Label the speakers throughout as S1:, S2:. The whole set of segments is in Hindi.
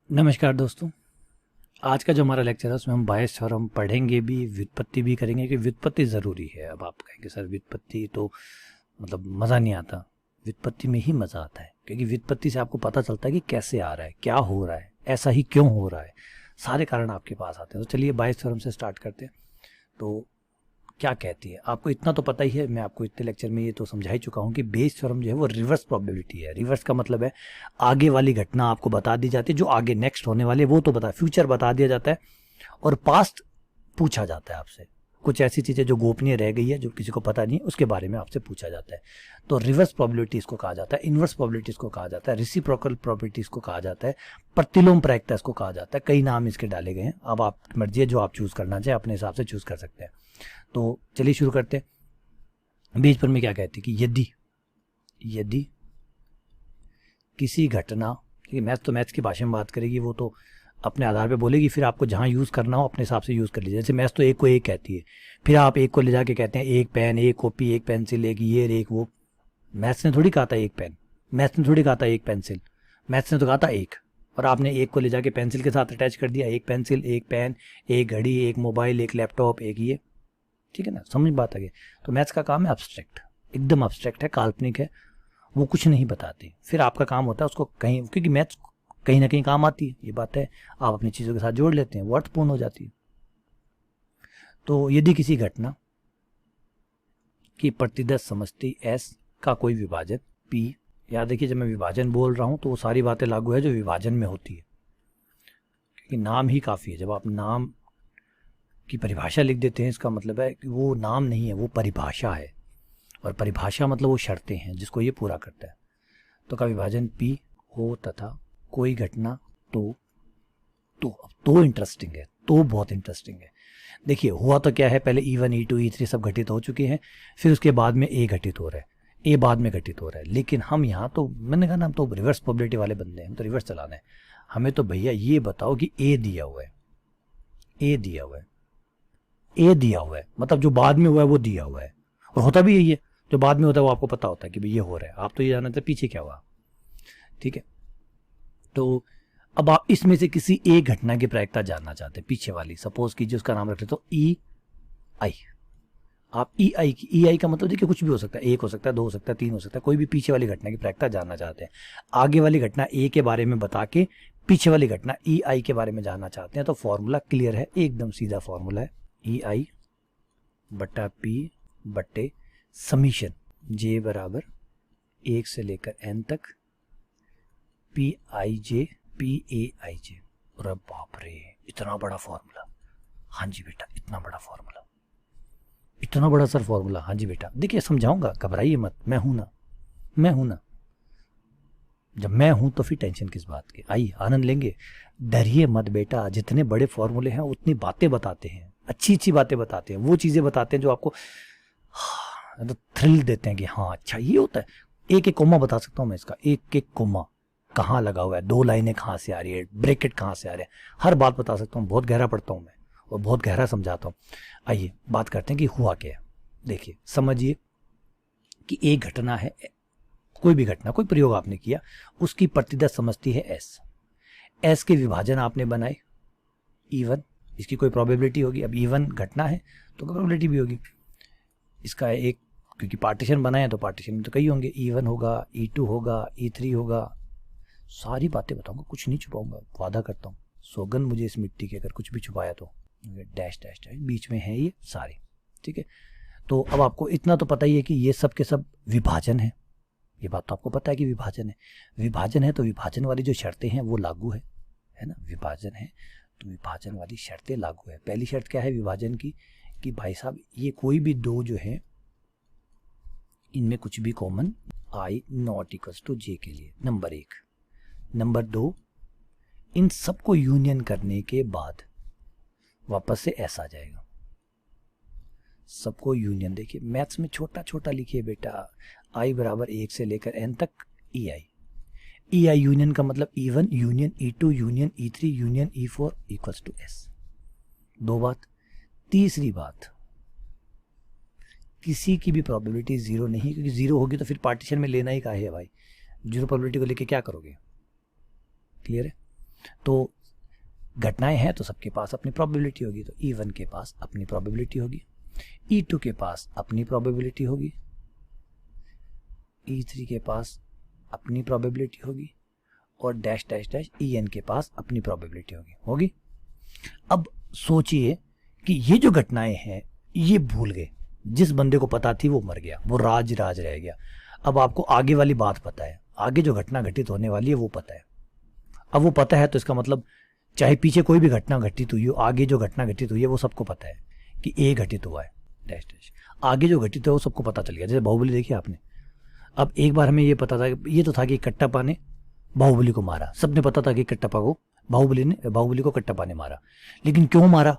S1: नमस्कार दोस्तों। आज का जो हमारा लेक्चर है उसमें हम बायस थ्योरम पढ़ेंगे भी, व्युत्पत्ति भी करेंगे कि व्युत्पत्ति ज़रूरी है। अब आप कहेंगे सर व्युत्पत्ति तो मतलब मज़ा नहीं आता। व्युत्पत्ति में ही मज़ा आता है क्योंकि व्युत्पत्ति से आपको पता चलता है कि कैसे आ रहा है, क्या हो रहा है, ऐसा ही क्यों हो रहा है, सारे कारण आपके पास आते हैं। तो चलिए बायस थ्योरम से स्टार्ट करते हैं। तो क्या कहती है आपको इतना तो पता ही है, मैं आपको इतने लेक्चर में ये तो समझा ही चुका हूँ कि बेस थ्योरम जो है वो रिवर्स प्रोबेबिलिटी है। रिवर्स का मतलब है आगे वाली घटना आपको बता दी जाती है, जो आगे नेक्स्ट होने वाले वो तो बता, फ्यूचर बता दिया जाता है और पास्ट पूछा जाता है आपसे। कुछ ऐसी चीज़ें जो गोपनीय रह गई है, जो किसी को पता नहीं है, उसके बारे में आपसे पूछा जाता है। तो रिवर्स प्रोबेबिलिटी इसको कहा जाता है, इनवर्स प्रोबेबिलिटी इसको कहा जाता है, रेसिप्रोकल प्रोबेबिलिटी इसको कहा जाता है, प्रतिलोम प्रायिकता इसको कहा जाता है। कई नाम इसके डाले गए हैं, अब आप मर्जी है जो आप चूज़ करना चाहें अपने हिसाब से चूज़ कर सकते हैं। तो चलिए शुरू करते हैं। बीज पर में क्या कहती है कि यदि किसी घटना, क्योंकि मैथ्स तो मैथ्स की भाषा में बात करेगी, वो तो अपने आधार पे बोलेगी, फिर आपको जहाँ यूज़ करना हो अपने हिसाब से यूज़ कर लीजिए। जैसे मैथ्स तो एक को एक कहती है, फिर आप एक को ले जाके कहते हैं एक पेन, एक कॉपी, एक पेंसिल, एक ये, एक वो। मैथ्स ने थोड़ी कहा था एक पेन, मैथ्स ने थोड़ी कहा था एक पेंसिल, मैथ्स ने तो कहा था एक, और आपने एक को ले जाके पेंसिल के साथ अटैच कर दिया। एक पेंसिल, एक पेन, एक घड़ी, एक मोबाइल, एक लैपटॉप, एक ये। ठीक है ना, समझ बात आ गई। तो मैथ्स का काम है अब्स्ट्रैक्ट, एकदम अब्स्ट्रैक्ट है, काल्पनिक है, वो कुछ नहीं बताती। फिर आपका काम होता है उसको कहीं, क्योंकि मैथ्स कहीं ना कहीं काम आती है, ये बात है, आप अपनी चीज़ों के साथ जोड़ लेते हैं, वो अर्थपूर्ण हो जाती है। तो यदि किसी घटना की प्रतिदर्श समष्टि S का कोई विभाजन P, याद देखिए जब मैं विभाजन बोल रहा हूँ तो वो सारी बातें लागू है जो विभाजन में होती है, क्योंकि नाम ही काफ़ी है। जब आप नाम की परिभाषा लिख देते हैं, इसका मतलब है कि वो नाम नहीं है, वो परिभाषा है, और परिभाषा मतलब वो शर्तें हैं जिसको ये पूरा करता है। तो का विभाजन P हो तथा कोई घटना तो इंटरेस्टिंग है, तो बहुत इंटरेस्टिंग है। देखिए हुआ तो क्या है, पहले E1 E2 E3 सब घटित हो चुके हैं, फिर उसके बाद में A घटित हो रहा है, A बाद में घटित हो रहा है। लेकिन हम यहाँ तो, मैंने कहा ना, हम तो रिवर्स प्रोबेबिलिटी वाले बंदे हैं, हम तो रिवर्स चलाना है। हमें तो भैया ये बताओ कि A दिया हुआ है, A दिया हुआ है, A दिया हुआ है, मतलब जो बाद में हुआ है वो दिया हुआ है, और होता भी यही है। जो बाद में होता है वो आपको पता होता है कि भाई ये हो रहा है, आप तो ये जानते हैं पीछे क्या हुआ। ठीक है, तो अब आप इसमें से किसी एक घटना की प्रायिकता जानना चाहते हैं, पीछे वाली। सपोज कीजिए उसका नाम रखते तो E I। आप E I का मतलब देखिए कुछ भी हो सकता है, एक हो सकता है, दो हो सकता है, तीन हो सकता है, कोई भी पीछे वाली घटना की प्रायिकता जानना चाहते हैं। आगे वाली घटना A के बारे में बता के पीछे वाली घटना EI के बारे में जानना चाहते हैं। तो फॉर्मूला क्लियर है, एकदम सीधा फॉर्मूला है, EI बट्टा P बट्टे समीशन J बराबर 1 से लेकर N तक PIJ PAIJ। अरे बाप रे, इतना बड़ा फॉर्मूला। हाँ जी बेटा, इतना बड़ा फॉर्मूला, इतना बड़ा सर फॉर्मूला। हाँ जी बेटा, देखिए समझाऊंगा, घबराइए मत, मैं हूं ना, मैं हूं ना। जब मैं हूं तो फिर टेंशन किस बात की, आइए आनंद लेंगे। डरिए मत बेटा, जितने बड़े फॉर्मूले हैं उतनी बातें बताते हैं, अच्छी अच्छी बातें बताते हैं, वो चीजें बताते हैं जो आपको तो थ्रिल देते हैं कि हाँ अच्छा ये होता है। एक एक कोमा बता सकता हूँ मैं इसका, एक एक कोमा कहाँ लगा हुआ है, दो लाइनें कहाँ से आ रही है, ब्रैकेट कहाँ से आ रहे हैं, हर बात बता सकता हूँ। बहुत गहरा पढ़ता हूँ मैं और बहुत गहरा समझाता हूँ। आइए बात करते हैं कि हुआ क्या है। देखिए समझिए कि एक घटना है, कोई भी घटना, कोई प्रयोग आपने किया, उसकी प्रतिदर्श समष्टि है S के विभाजन आपने बनाए E1, इसकी कोई प्रोबेबिलिटी होगी। अब E1 घटना है तो प्रोबेबिलिटी भी होगी इसका एक, क्योंकि पार्टीशन बनाए तो पार्टीशन में तो कई होंगे, E1 होगा, E2 होगा, E3 होगा, सारी बातें बताऊंगा, कुछ नहीं छुपाऊंगा, वादा करता हूँ। सौगन मुझे इस मिट्टी के, अगर कुछ भी छुपाया तो डैश डैश डैश बीच में है ये सारे। ठीक है, तो अब आपको इतना तो पता ही है कि ये सब के सब विभाजन है, ये बात तो आपको पता है कि विभाजन है। विभाजन है तो विभाजन वाली जो शर्तें हैं वो लागू है ना। विभाजन है तो विभाजन वाली शर्तें लागू है। पहली शर्त क्या है विभाजन की, कि भाई साहब ये कोई भी दो जो है इनमें कुछ भी common I not equals to J के लिए, नंबर एक। नंबर दो, इन सबको यूनियन करने के बाद वापस से S आ जाएगा। सबको यूनियन, देखिए मैथ्स में छोटा छोटा लिखिए बेटा, I बराबर 1 से लेकर N तक EI यूनियन का मतलब E1 union E2 union E3 union E4 equals to S। दो बात। तीसरी बात, किसी की भी प्रोबेबिलिटी जीरो नहीं, क्योंकि जीरो होगी तो फिर पार्टीशन में लेना ही का है भाई, जीरो प्रोबेबिलिटी को लेके क्या करोगे। क्लियर है। तो घटनाएं हैं तो सबके पास अपनी प्रोबेबिलिटी होगी, तो E1 के पास अपनी प्रोबेबिलिटी होगी, E2 के पास अपनी प्रोबेबिलिटी होगी, E3 के पास अपनी प्रोबेबिलिटी होगी, और डैश डैश डैश En के पास अपनी प्रोबेबिलिटी होगी। अब सोचिए कि ये जो घटनाएं हैं ये भूल गए, जिस बंदे को पता थी वो मर गया, वो राज रह गया। अब आपको आगे वाली बात पता है, आगे जो घटना घटित होने वाली है वो पता है। अब वो पता है तो इसका मतलब चाहे पीछे कोई भी घटना घटित हुई हो, आगे जो घटना घटित हुई है वो सबको पता है कि ए घटित हुआ है, डैश डैश आगे जो घटित है वो सबको पता चल गया। जैसे बाहुबली देखी आपने, अब एक बार हमें ये पता था, ये तो था कि कट्टप्पा ने बाहुबली को मारा, सबने पता था कि कट्टप्पा को बाहुबली को कट्टप्पा ने मारा, लेकिन क्यों मारा?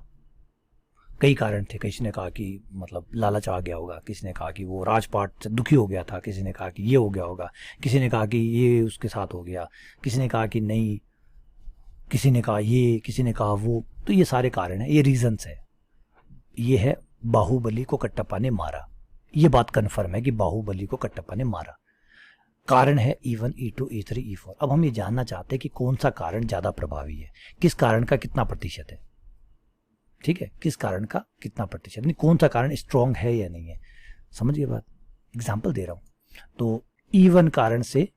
S1: कई कारण थे। किसी ने कहा कि मतलब लालच आ गया होगा, किसी ने कहा कि वो राजपाट से दुखी हो गया था, किसी ने कहा कि ये हो गया होगा, किसी ने कहा कि ये उसके साथ हो गया, किसी ने कहा कि नहीं, किसी ने कहा ये, किसी ने कहा वो। तो ये सारे कारण हैं, ये रीजंस है। ये है बाहुबली को कट्टप्पा ने मारा, ये बात कन्फर्म है कि बाहुबली को कट्टप्पा ने मारा। कारण है E1, E2, E3, E4। अब हम ये जानना चाहते हैं कि कौन सा कारण ज्यादा प्रभावी है, किस कारण का कितना प्रतिशत है, ठीक है, किस कारण का कितना प्रतिशत, नहीं कौन सा कारण स्ट्रॉन्ग है या नहीं है। समझिए बात, एग्जाम्पल दे रहा हूं। तो E1 कारण से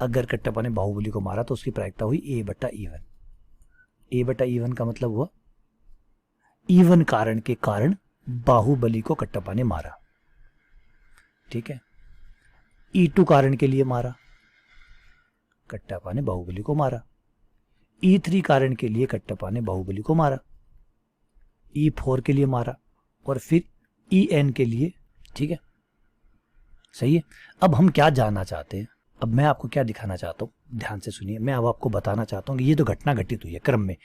S1: अगर कट्टप्पा ने बाहुबली को मारा तो उसकी प्रायिकता हुई A/E1। A/E1 का मतलब हुआ E1 कारण के कारण बाहुबली को कट्टप्पा ने मारा, ठीक है। E2 कारण के लिए मारा, कट्टप्पा ने बाहुबली को मारा। E3 कारण के लिए कट्टप्पा ने बाहुबली को मारा। E4 के लिए मारा, और फिर En के लिए, ठीक है, सही है। अब हम क्या जानना चाहते हैं, अब मैं आपको क्या दिखाना चाहता हूँ, ध्यान से सुनिए। मैं अब आपको बताना चाहता हूँ कि ये जो घटना घटित हुई है क्रम में,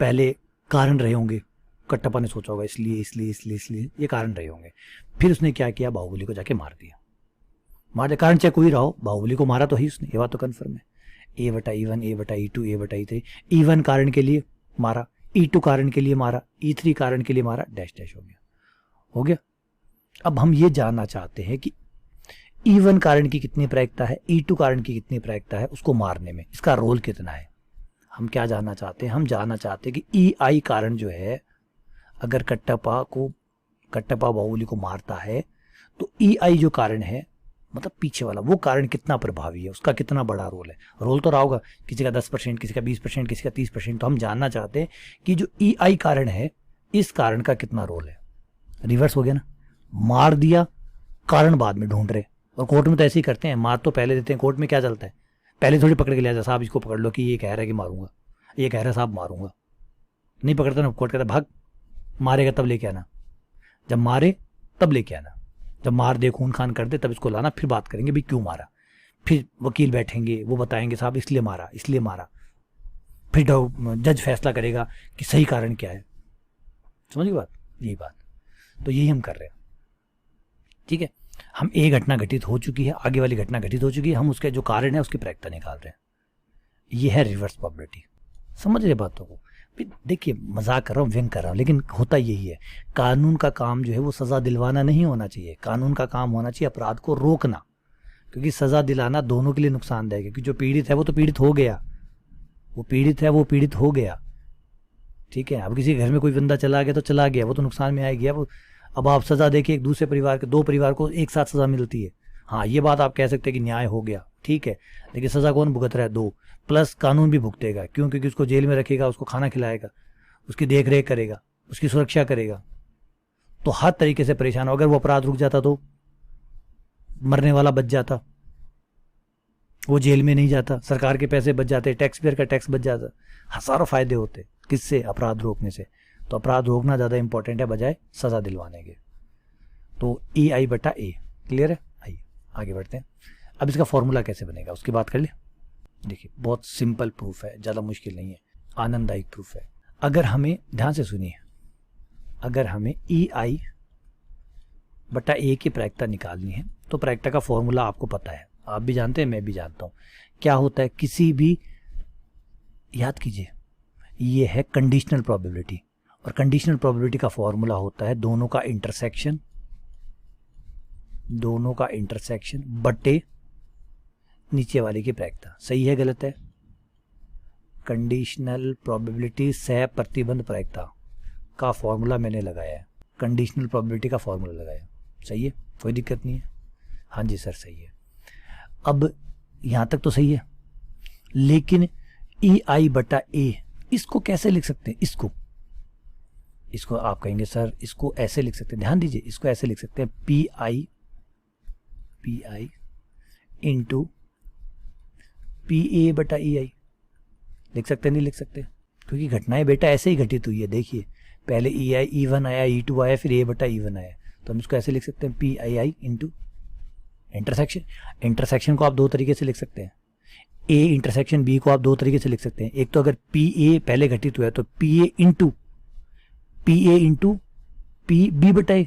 S1: पहले कारण रहे होंगे, कट्टप्पा ने सोचा होगा इसलिए इसलिए इसलिए इसलिए, ये कारण रहे होंगे। फिर उसने क्या किया, बाहुबली को जाके मार दिया। कारण चाहे कोई रहा हो, बाहुबली को मारा तो ही उसने, ये बात तो कन्फर्म है। A/E1, A/E2, A/E3। E1 कारण के लिए मारा, E2 कारण के लिए मारा, E3 कारण के लिए मारा, डैश डैश हो गया। अब हम ये जानना चाहते हैं कि E1 कारण की कितनी प्रायिकता है, E2 कारण की कितनी प्रायिकता है उसको मारने में, इसका रोल कितना है। हम क्या जानना चाहते हैं, हम जानना चाहते हैं कि EI कारण जो है, अगर कट्टप्पा बाहुबली को मारता है तो EI जो कारण है, मतलब पीछे वाला वो कारण कितना प्रभावी है, उसका कितना बड़ा रोल है। रोल तो रहा होगा, किसी का 10%, किसी का 20%, किसी का 30%। तो हम जानना चाहते हैं कि जो EI कारण है, इस कारण का कितना रोल है। रिवर्स हो गया ना, मार दिया, कारण बाद में ढूंढ रहे। और कोर्ट में तो ऐसे ही करते हैं, मार तो पहले देते हैं। कोर्ट में क्या चलता है, पहले थोड़ी पकड़ के लिया जाए, साहब इसको पकड़ लो कि ये कह रहा है कि मारूंगा, ये कह रहा है साहब मारूंगा, नहीं पकड़ता ना। कोर्ट कहता भाग, मारेगा तब लेके आना, जब मारे तब लेके आना, जब मार दे खून खान कर दे तब इसको लाना, फिर बात करेंगे भाई क्यों मारा। फिर वकील बैठेंगे, वो बताएंगे साहब इसलिए मारा, इसलिए मारा। फिर जज फैसला करेगा कि सही कारण क्या है। समझिए बात, यही बात। तो यही हम कर रहे हैं, ठीक है। हम एक घटना घटित हो चुकी है, आगे वाली घटना घटित हो चुकी है, हम उसके जो कारण है उसकी प्रायिकता निकाल रहे हैं। ये है रिवर्स प्रोबेबिलिटी। समझ रहे बातों को। देखिए मजाक कर रहा हूँ, व्यंग कर रहा हूँ, लेकिन होता यही है। कानून का काम जो है वो सजा दिलवाना नहीं होना चाहिए, कानून का काम होना चाहिए अपराध को रोकना। क्योंकि सजा दिलाना दोनों के लिए नुकसानदायक है, क्योंकि जो पीड़ित है वो तो पीड़ित हो गया, वो पीड़ित है वो पीड़ित हो गया, ठीक है। अब किसी घर में कोई बंदा चला गया तो चला गया, वो तो नुकसान में आ गया वो। अब आप सजा देके एक दूसरे परिवार के, दो परिवार को एक साथ सजा मिलती है, हाँ ये बात आप कह सकते हैं कि न्याय हो गया, ठीक है। लेकिन सजा कौन भुगत रहा है, दो, प्लस कानून भी भुगतेगा। क्यों? क्योंकि उसको जेल में रखेगा, उसको खाना खिलाएगा, उसकी देख रेख करेगा, उसकी सुरक्षा करेगा, तो हर तरीके से परेशान हो। अगर वो अपराध रुक जाता तो मरने वाला बच जाता, वो जेल में नहीं जाता, सरकार के पैसे बच जाते, टैक्स पेयर का टैक्स बच जाता, हजारों फायदे होते किससे, अपराध रोकने से। तो अपराध रोकना ज्यादा इंपॉर्टेंट है बजाय सजा दिलवाने के। तो EI/A क्लियर है। आइए आगे बढ़ते हैं। अब इसका फॉर्मूला कैसे बनेगा उसकी बात कर ले। देखिए बहुत सिंपल प्रूफ है, ज़्यादा मुश्किल नहीं है, आनंददायक प्रूफ है। अगर हमें, ध्यान से सुनिए, अगर हमें EI/A की प्रायिकता निकालनी है तो प्रायिकता का फॉर्मूला आपको पता है, आप भी जानते हैं, मैं भी जानता हूँ। क्या होता है, किसी भी, याद कीजिए, ये है कंडीशनल प्रोबेबिलिटी, और कंडीशनल प्रोबेबिलिटी का फॉर्मूला होता है दोनों का इंटरसेक्शन बटे नीचे वाले की प्रायिकता। सही है गलत है? कंडीशनल प्रोबेबिलिटी सह प्रतिबंध प्रायिकता का फॉर्मूला मैंने लगाया है, कंडीशनल प्रोबेबिलिटी का फॉर्मूला लगाया। सही है, कोई दिक्कत नहीं है। हाँ जी सर सही है। अब यहाँ तक तो सही है, लेकिन ई आई बटा ए इसको कैसे लिख सकते हैं? इसको आप कहेंगे सर इसको ऐसे लिख सकते हैं, ध्यान दीजिए, इसको ऐसे लिख सकते हैं P I into P A बटा ई आई। लिख सकते नहीं लिख सकते? क्योंकि घटनाएं बेटा ऐसे ही घटित हुई है। देखिए पहले ई आई ई1 आया, ई2 आया, फिर ए बटा ई1 आया, तो हम इसको ऐसे लिख सकते हैं P I into intersection. Intersection को आप दो तरीके से लिख सकते हैं, ए इंटरसेक्शन बी को आप दो तरीके से लिख सकते हैं। एक तो अगर पी ए पहले घटित हुआ है तो P A into P B बटा ए।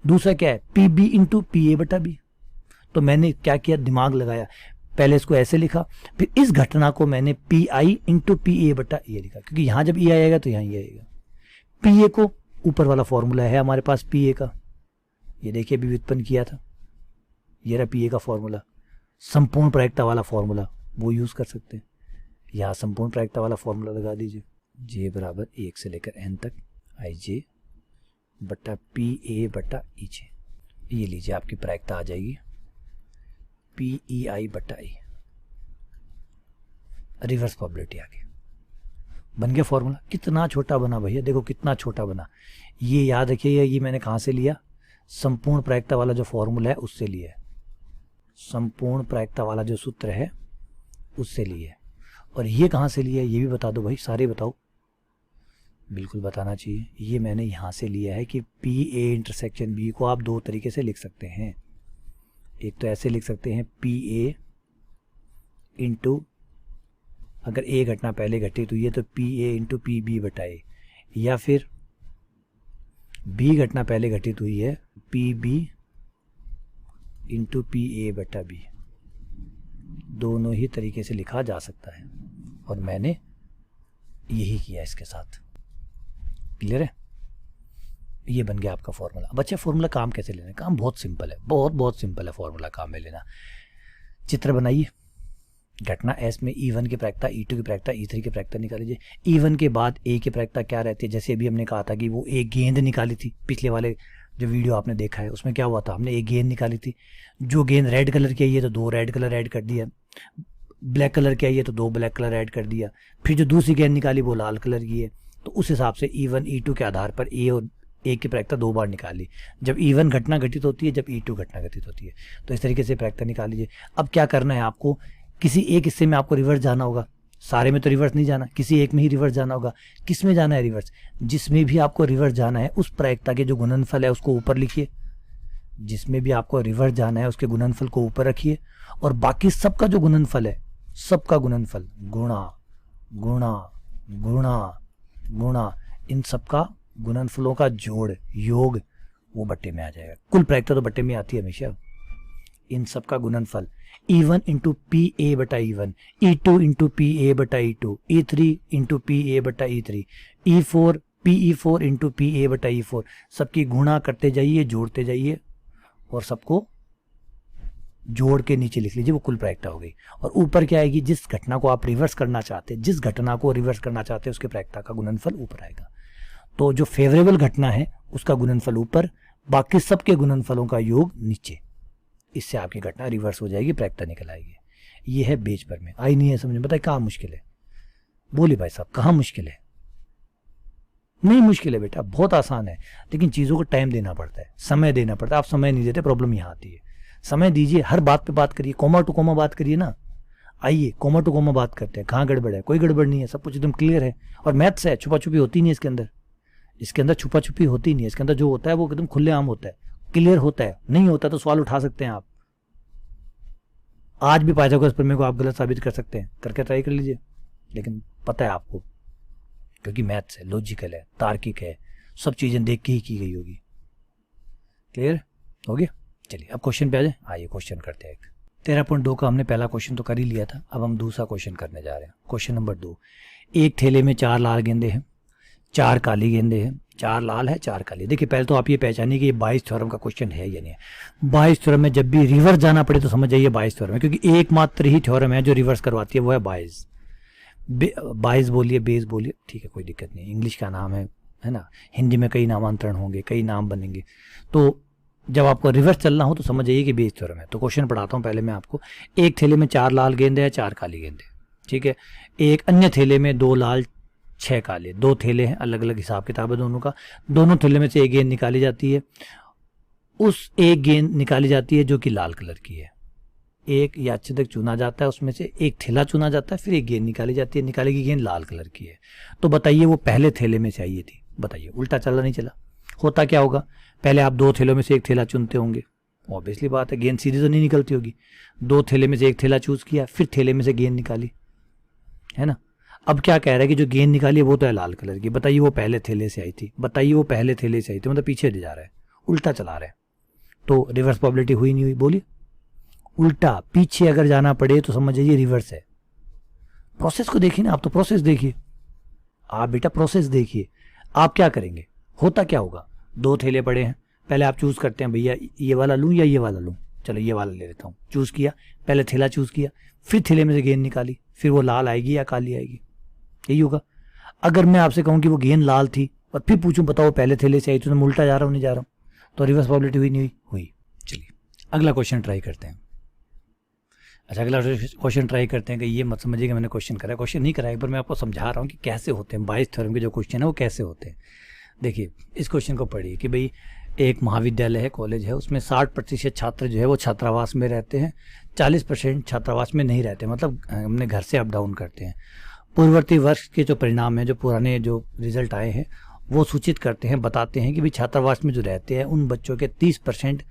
S1: दूसरा क्या है? P B into P A बटा बी। तो मैंने क्या किया, दिमाग लगाया, पहले इसको ऐसे लिखा, फिर इस घटना को मैंने P I into P A बटा ए लिखा, क्योंकि यहां जब ई आएगा तो यहां ये आएगा। पी ए को ऊपर वाला फॉर्मूला है हमारे पास पी ए का, ये देखिए अभी व्युत्पन्न किया था, ये रहा पी ए का फॉर्मूला, संपूर्ण प्रायिकता वाला फॉर्मूला, वो यूज कर सकते हैं। यहाँ संपूर्ण प्रायिकता वाला फॉर्मूला लगा दीजिए, जे बराबर 1 से लेकर n तक आई जे बटा पी ए बटा ई जे। ये लीजिए आपकी प्रायिकता आ जाएगी पी ई आई बटा ई, रिवर्स प्रोबेबिलिटी आ गई। बन गया फॉर्मूला। कितना छोटा बना भैया, देखो कितना छोटा बना। ये याद रखिए, ये मैंने कहाँ से लिया? संपूर्ण प्रायिकता वाला जो फॉर्मूला है उससे लिया है, संपूर्ण प्रायिकता वाला जो सूत्र है उससे लिया है। और ये कहाँ से लिया है ये भी बता दो भाई, सारे बताओ। बिल्कुल बताना चाहिए। ये मैंने यहाँ से लिया है कि पी ए इंटरसेक्शन बी को आप दो तरीके से लिख सकते हैं। एक तो ऐसे लिख सकते हैं पी ए इंटू, अगर ए घटना पहले घटित हुई है तो P A into P B बटा ए, या फिर बी घटना पहले घटित हुई है P B into P A बटा बी। दोनों ही तरीके से लिखा जा सकता है और मैंने यही किया इसके साथ। क्लियर है? ये बन गया आपका फॉर्मूला। अब अच्छा फॉर्मूला काम कैसे लेना है? काम बहुत सिंपल है, बहुत सिंपल है फॉर्मूला काम में लेना। चित्र बनाइए, घटना एस में ई1 की प्रायिकता, ई2 की प्रायिकता, ई3 की प्रायिकता निकाल लीजिए। ई1 के बाद ए की प्रायिकता क्या रहती है? जैसे अभी हमने कहा था कि वो एक गेंद निकाली थी, पिछले वाले जो वीडियो आपने देखा है उसमें क्या हुआ था, हमने एक गेंद निकाली थी। जो गेंद रेड कलर की आई है तो 2 रेड कलर ऐड कर दिया, ब्लैक कलर की आई है तो 2 ब्लैक कलर ऐड कर दिया, फिर जो दूसरी गेंद निकाली वो लाल कलर की है। तो उस हिसाब से ई1 ई2 के आधार पर ए और ए की प्रायिकता 2 बार निकाली, जब ई1 घटना घटित होती है, जब ई2 घटना घटित होती है। तो इस तरीके से प्रायिकता निकाल लीजिए। अब क्या करना है आपको, किसी एक हिस्से में आपको रिवर्स जाना होगा, सारे में तो रिवर्स नहीं जाना, किसी एक में ही रिवर्स जाना होगा। किस में जाना है रिवर्स? जिसमें भी आपको रिवर्स जाना है उस प्रायिकता के जो गुणनफल है उसको ऊपर लिखिए, जिसमें भी आपको रिवर्स जाना है उसके गुणनफल को ऊपर रखिए, और बाकी सबका जो गुणनफल है, सबका गुणनफल गुणा गुणा गुणा गुणा, इन सबका गुणनफलों का जोड़ योग वो बट्टे में आ जाएगा। कुल प्रायिकता तो बट्टे में आती है हमेशा। इन सबका गुणनफल E1 इंटू पी ए बटा E1, E2 into P A बटा E2, E3 into P A बटा E3, E4 PE4 into P A बटा E4, सबकी गुणा करते जाइए, जोड़ते जाइए और सबको जोड़ के नीचे लिख लीजिए, वो कुल प्रायिकता हो गई। और ऊपर क्या आएगी? जिस घटना को आप रिवर्स करना चाहते हैं, जिस घटना को रिवर्स करना चाहते हैं उसके प्रायिकता का गुणनफल ऊपर आएगा। तो जो फेवरेबल घटना है उसका गुणनफल ऊपर, बाकी सबके गुणनफलों का योग नीचे। इससे आपकी घटना रिवर्स हो जाएगी, प्रायिकता निकल आएगी। ये है बेच पर में। आई नहीं है समझ में? बताइए कहाँ मुश्किल है? बोलिए भाई साहब, कहाँ मुश्किल है? नहीं मुश्किल है बेटा, बहुत आसान है, लेकिन चीज़ों को टाइम देना पड़ता है, समय देना पड़ता है। आप समय नहीं देते, प्रॉब्लम यहाँ आती है। समय दीजिए, हर बात पे बात करिए, कोमा टू कोमा बात करिए ना। आइए कोमा टू कोमा बात करते हैं। कहाँ गड़बड़ है? कोई गड़बड़ नहीं है, सब कुछ एकदम क्लियर है। और मैथ्स है, छुपा छुपी होती नहीं है इसके अंदर, इसके अंदर छुपा छुपी होती नहीं है। इसके अंदर जो होता है वो एकदम खुलेआम होता है, क्लियर होता है। नहीं होता तो सवाल उठा सकते हैं आप। आज भी पाइथागोरस प्रमेय को आप गलत साबित कर सकते हैं, करके ट्राई कर लीजिए, लेकिन पता है आपको, क्योंकि मैथ्स है, लॉजिकल है, तार्किक है, सब चीजें देख के ही की गई होगी। क्लियर हो गया? चलिए अब क्वेश्चन पे आ जाए। आइए क्वेश्चन करते हैं। 13.2 का हमने पहला क्वेश्चन तो कर ही लिया था, अब हम दूसरा क्वेश्चन करने जा रहे हैं। क्वेश्चन नंबर 2, एक थैले में 4 लाल गेंदे हैं, 4 काली गेंदे हैं, 4 लाल है 4 काली। देखिए पहले तो आप ये पहचानिए कि ये बायस थ्योरम का क्वेश्चन है या नहीं है। बायस थ्योरम में जब भी रिवर्स जाना पड़े तो समझ जाइए बायस थ्योरम है, क्योंकि एकमात्र ही थ्योरम है जो रिवर्स करवाती है, वो है बायस। 22 बोलिए, 20 बोलिए, ठीक है, कोई दिक्कत नहीं, इंग्लिश का नाम है ना, हिंदी में कई नामांतरण होंगे, कई नाम बनेंगे। तो जब आपको रिवर्स चलना हो तो समझ जाइए कि बेस थ्योरम है। तो क्वेश्चन पढ़ाता हूँ पहले मैं आपको। एक थैले में 4 लाल गेंदे हैं, 4 काली गेंदे, ठीक है। एक अन्य थैले में 2 लाल 6 काले, 2 थैले हैं, अलग अलग हिसाब किताब है दोनों का। दोनों थैले में से एक गेंद निकाली जाती है, उस एक गेंद निकाली जाती है जो कि लाल कलर की है। एक यादृच्छिक चुना जाता है, उसमें से एक थैला चुना जाता है, फिर एक गेंद निकाली जाती है, निकाली गई गेंद लाल कलर की है। तो बताइए वो पहले थैले में से आई थी, बताइए उल्टा चला नहीं चला? होता क्या होगा, पहले आप 2 थैलों में से एक थैला चुनते होंगे, ऑब्वियसली बात है, गेंद सीधी तो नहीं निकलती होगी। 2 थैले में से एक थैला चूज किया, फिर थैले में से गेंद निकाली, है ना। अब क्या कह रहा है कि जो गेंद निकाली है वो तो है लाल कलर की, बताइए वो पहले थैले से आई थी, बताइए वो पहले थैले से आई थी, मतलब पीछे ले जा रहा है, उल्टा चला रहा है। तो रिवर्स प्रोबेबिलिटी हुई नहीं हुई, बोलिए? उल्टा पीछे अगर जाना पड़े तो समझ जाइए रिवर्स है। प्रोसेस को देखिए ना, आप तो प्रोसेस देखिए, आप बेटा प्रोसेस देखिए। आप क्या करेंगे, होता क्या होगा, 2 थैले पड़े हैं, पहले आप चूज करते हैं भैया ये वाला लूं या ये वाला लूं, चलो ये वाला ले लेता हूं, चूज किया, पहले थैला चूज किया, फिर थैले में से गेंद निकाली, फिर वो लाल आएगी या काली आएगी, यही होगा। अगर मैं आपसे कहूं कि वो गेंद लाल थी और फिर पूछूं बताओ पहले थैले से आई, तो मैं उल्टा जा रहा हूं नहीं जा रहा हूं, तो रिवर्स प्रोबेबिलिटी हुई नहीं हुई? हुई। चलिए अगला क्वेश्चन ट्राई करते हैं। अच्छा अगला क्वेश्चन ट्राई करते हैं कि ये मत समझिए कि मैंने क्वेश्चन करा, क्वेश्चन नहीं करा, एक बार मैं आपको समझा रहा हूँ कि कैसे होते हैं बायस थ्योरम के जो क्वेश्चन है वो कैसे होते हैं। देखिए इस क्वेश्चन को पढ़िए कि भाई एक महाविद्यालय है, कॉलेज है, उसमें 60% छात्र जो है वो छात्रावास में रहते हैं, 40% छात्रावास में नहीं रहते, मतलब हमने घर से अप डाउन करते हैं। पूर्ववर्ती वर्ष के जो परिणाम हैं, जो पुराने जो रिजल्ट आए हैं वो सूचित करते हैं, बताते हैं कि भाई छात्रावास में जो रहते हैं उन बच्चों के 30%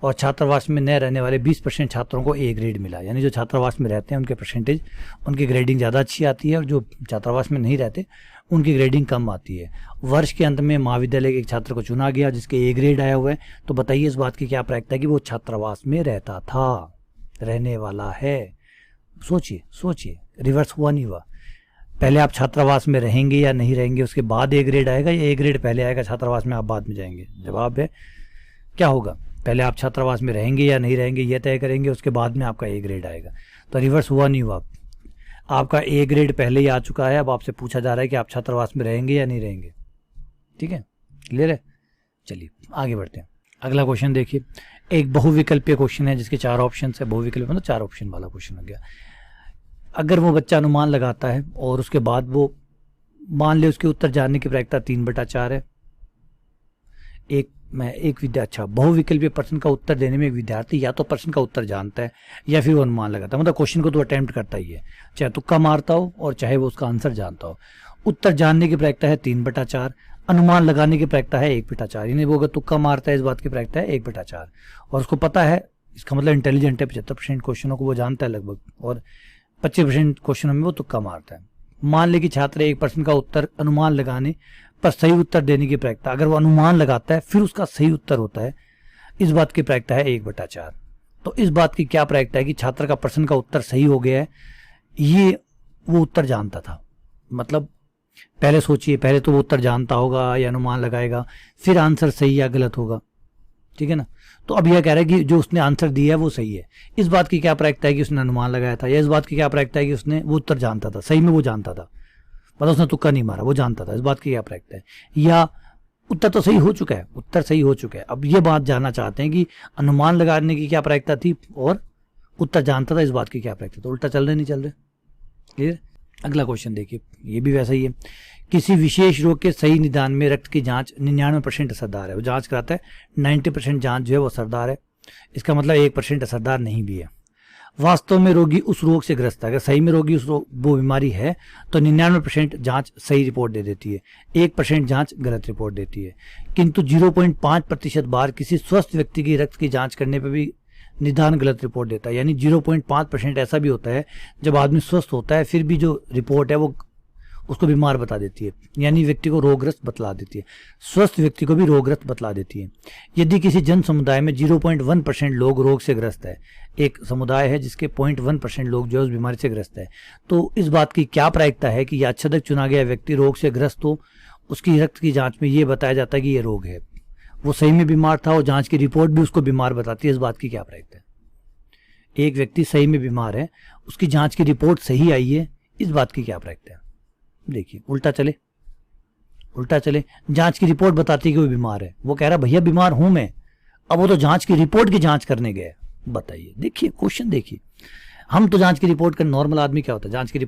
S1: और छात्रावास में न रहने वाले 20% छात्रों को ए ग्रेड मिला। यानी जो छात्रावास में रहते हैं उनके परसेंटेज, उनकी ग्रेडिंग ज़्यादा अच्छी आती है और जो छात्रावास में नहीं रहते उनकी ग्रेडिंग कम आती है। वर्ष के अंत में महाविद्यालय के एक छात्र को चुना गया जिसके ए ग्रेड आया हुआ है, तो बताइए इस बात की क्या प्रायिकता है कि वो छात्रावास में रहता था, रहने वाला है। सोचिए सोचिए, रिवर्स हुआ नहीं हुआ? पहले आप छात्रावास में रहेंगे या नहीं रहेंगे, उसके बाद ए ग्रेड आएगा, या ए ग्रेड पहले आएगा, छात्रावास में आप बाद में जाएंगे? जवाब है क्या होगा, पहले आप छात्रावास में रहेंगे या नहीं रहेंगे ये तय करेंगे, उसके बाद में आपका ए ग्रेड आएगा। तो रिवर्स हुआ नहीं हुआ? आपका ए ग्रेड पहले ही आ चुका है, अब आपसे पूछा जा रहा है कि आप छात्रावास में रहेंगे या नहीं रहेंगे। ठीक है, क्लियर है? चलिए आगे बढ़ते हैं। अगला क्वेश्चन देखिए, एक बहुविकल्पीय क्वेश्चन है जिसके 4 ऑप्शन है। बहुविकल्प मतलब 4 ऑप्शन वाला क्वेश्चन हो गया। अगर वो बच्चा अनुमान लगाता है और उसके बाद वो मान ले उसके उत्तर जानने की प्रायिकता 3/4 है। अच्छा, बहुविकल्पीय प्रश्न का उत्तर देने में एक विद्यार्थी या तो प्रश्न का उत्तर जानता है या फिर वो अनुमान लगाता है, मतलब क्वेश्चन को तो अटेम्प्ट करता ही है, चाहे तुक्का मारता हो और चाहे वो उसका आंसर जानता हो। उत्तर जानने की प्रायिकता है 3/4, अनुमान लगाने की प्रायिकता है 1/4। यानी वो अगर तुक्का मारता है इस बात की प्रायिकता है 1/4 और उसको पता है, इसका मतलब इंटेलिजेंट है, 75% क्वेश्चनों को वो जानता है लगभग, और 25% क्वेश्चनों में वो तुक्का मारता है। मान ले कि छात्र एक प्रश्न का उत्तर अनुमान लगाने पर सही उत्तर देने की प्रायिकता, अगर वो अनुमान लगाता है फिर उसका सही उत्तर होता है, इस बात की प्रायिकता है 1/4। तो इस बात की क्या प्रायिकता है कि छात्र का प्रश्न का उत्तर सही हो गया है, ये वो उत्तर जानता था। मतलब पहले सोचिए, पहले तो वो उत्तर जानता होगा या अनुमान लगाएगा, फिर आंसर सही या गलत होगा, ठीक है ना। तो अब यह कह रहा है कि जो उसने आंसर दिया है वो सही है, इस बात की क्या प्रायिकता है कि उसने अनुमान लगाया था, या इस बात की क्या प्रायिकता है कि उसने वो उत्तर जानता था, सही में वो जानता था, मतलब उसने तुक्का नहीं मारा, वो जानता था, इस बात की क्या प्रायिकता है। या उत्तर तो सही हो चुका है, उत्तर सही हो चुका है, अब ये बात जानना चाहते हैं कि अनुमान लगाने की क्या प्रायिकता थी और उत्तर जानता था, इस बात की क्या प्रायिकता। तो उल्टा चल रहे नहीं चल रहे, क्लियर? अगला क्वेश्चन देखिए, ये भी वैसा ही है। किसी विशेष रोग के सही निदान में रक्त की जांच 99% असरदार है। वो जांच कराता है, 90% जांच जो है वो असरदार है, इसका मतलब 1% असरदार नहीं भी है। वास्तव में रोगी उस रोग से ग्रस्त है, अगर सही में रोगी उस रोग वो बीमारी है तो 99% जांच सही रिपोर्ट दे देती है, 1% जांच गलत रिपोर्ट देती है। किंतु 0.5% बार किसी स्वस्थ व्यक्ति की रक्त की जांच करने पर भी निदान गलत रिपोर्ट देता है। यानी 0.5% ऐसा भी होता है जब आदमी स्वस्थ होता है फिर भी जो रिपोर्ट है वो उसको बीमार बता देती है, यानी व्यक्ति को रोगग्रस्त बतला देती है, स्वस्थ व्यक्ति को भी रोगग्रस्त बतला देती है। यदि किसी जन समुदाय में 0.1% लोग रोग से ग्रस्त है, एक समुदाय है जिसके 0.1% लोग जो है उस बीमारी से ग्रस्त है, तो इस बात की क्या प्रायिकता है कि यादृच्छिक चुना गया व्यक्ति रोग से ग्रस्त हो, उसकी रक्त की जांच में ये बताया जाता है कि ये रोग है, वो सही में बीमार था और जांच की रिपोर्ट भी उसको बीमार बताती है, इस बात की क्या प्रायिकता है। एक व्यक्ति सही में बीमार है, उसकी जांच की रिपोर्ट सही आई है, इस बात की क्या प्रैक्ट है? देखिए उल्टा चले, उल्टा चले, जांच की रिपोर्ट बताती है कि वो बीमार है, वो कह रहा भैया बीमार हूं मैं, अब वो तो जांच की रिपोर्ट की जांच करने गए। बताइए, देखिए क्वेश्चन देखिए, हम तो जांच की रिपोर्ट का, नॉर्मल आदमी क्या होता है, जांच की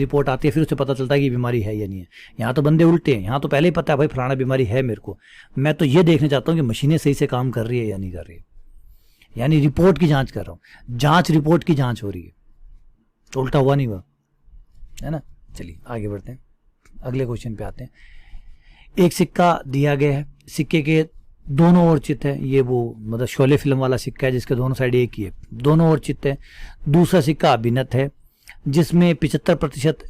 S1: रिपोर्ट आती है, फिर उसे पता चलता है कि बीमारी है या नहीं है। यहाँ तो बंदे उल्टे हैं, यहाँ तो पहले ही पता है भाई फलाना बीमारी है मेरे को, मैं तो ये देखने चाहता हूँ कि मशीनें सही से काम कर रही है या नहीं कर रही है, यानी रिपोर्ट की जांच कर रहा हूँ, जांच रिपोर्ट की जांच हो रही है, तो उल्टा हुआ नहीं हुआ, है ना। चलिए आगे बढ़ते हैं, अगले क्वेश्चन पे आते हैं। एक सिक्का दिया गया है, सिक्के के दोनों ओर चित्त है, ये वो मतलब शोले फिल्म वाला सिक्का है जिसके दोनों साइड एक ही है, दोनों ओर चित्त है। दूसरा सिक्का अभिनत है जिसमें 75%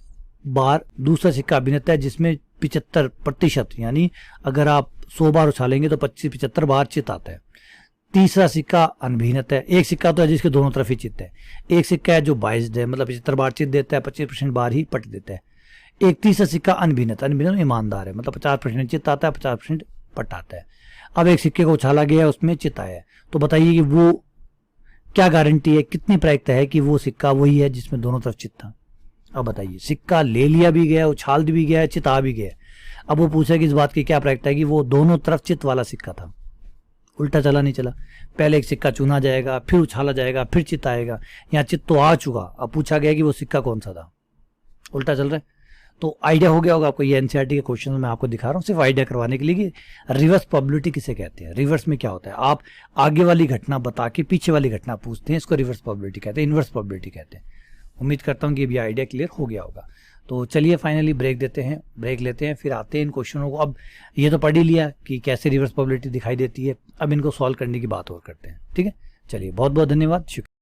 S1: बार, दूसरा सिक्का अभिनत है जिसमें 75%, यानी अगर आप 100 बार उछालेंगे तो 75 बार चित्त आता है। तीसरा सिक्का अनभिनत है, एक सिक्का तो है जिसके दोनों तरफ ही चित्त है, एक सिक्का है जो 22 है मतलब 75 बार चित्त देता है, 25% बार ही पट देता है। एक तीसरा सिक्का अनभिनत, अनभिनत ईमानदार है, मतलब 50% चित्त आता है, 50% पट आता है। अब एक सिक्के को उछाला गया है, उसमें चित्त आया है, तो बताइए कि वो क्या गारंटी है, कितनी प्रायिकता है कि वो सिक्का वही है जिसमें दोनों तरफ चित्त था। अब बताइए, सिक्का ले लिया भी गया, उछाल भी गया, चित्त आ भी गया, अब वो पूछा कि इस बात की क्या प्रायिकता है कि वो दोनों तरफ चित्त वाला सिक्का था। उल्टा चला नहीं चला, पहले एक सिक्का चुना जाएगा, फिर उछाला जाएगा, फिर चित्त आएगा, यहाँ चित्त तो आ चुका, अब पूछा गया कि वो सिक्का कौन सा था, उल्टा चल रहा है। तो आइडिया हो गया होगा आपको, ये एनसीईआरटी के क्वेश्चन मैं आपको दिखा रहा हूँ सिर्फ आइडिया करवाने के लिए कि रिवर्स प्रोबेबिलिटी किसे कहते हैं। रिवर्स में क्या होता है, आप आगे वाली घटना बता के पीछे वाली घटना पूछते हैं, इसको रिवर्स प्रोबेबिलिटी कहते हैं, इनवर्स प्रोबेबिलिटी कहते हैं। उम्मीद करता हूँ कि ये आइडिया क्लियर हो गया होगा। तो चलिए फाइनली ब्रेक देते हैं, ब्रेक लेते हैं, फिर आते हैं इन क्वेश्चनों को। अब ये तो पढ़ ही लिया कि कैसे रिवर्स प्रोबेबिलिटी दिखाई देती है, अब इनको सॉल्व करने की बात और करते हैं, ठीक है। चलिए बहुत बहुत धन्यवाद, शुक्रिया।